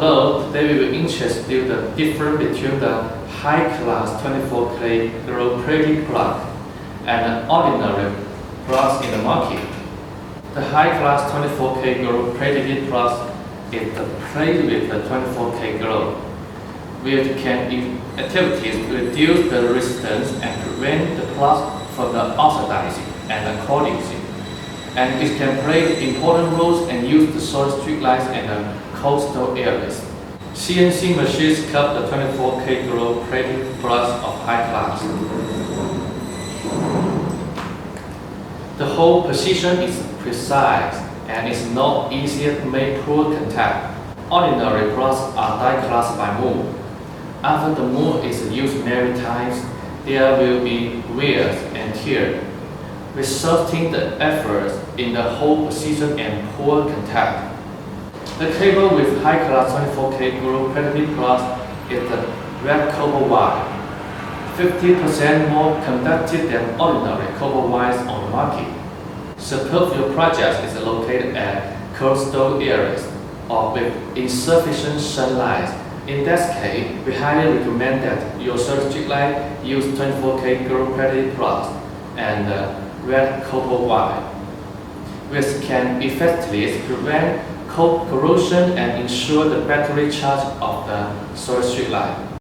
Hello, today we will introduce the difference between the high-class 24K glow-plated plug and an ordinary plug in the market. The high-class 24K glow-plated plug is the plate with the 24K glow, which can in activities reduce the resistance and prevent the plug from the oxidizing and the corroding. And it can play important roles and use the solar street lights and the coastal areas. CNC machines cut the 24K glow-plated plugs of high class. The hole position is precise and is not easy to make poor contact. Ordinary plugs are die-cast by mold. After the mold is used many times, there will be wears and tears, resulting the efforts in the hole position and poor contact. The cable with high-class 24K glow-plated plugs is the red copper wire, 50% more conductive than ordinary copper wires on the market. Suppose your project is located at coastal areas or with insufficient sunlight. In that case, we highly recommend that your solar street light use 24K glow-plated plugs and red copper wire, which can effectively prevent corrosion and ensure the battery charge of the solar street light.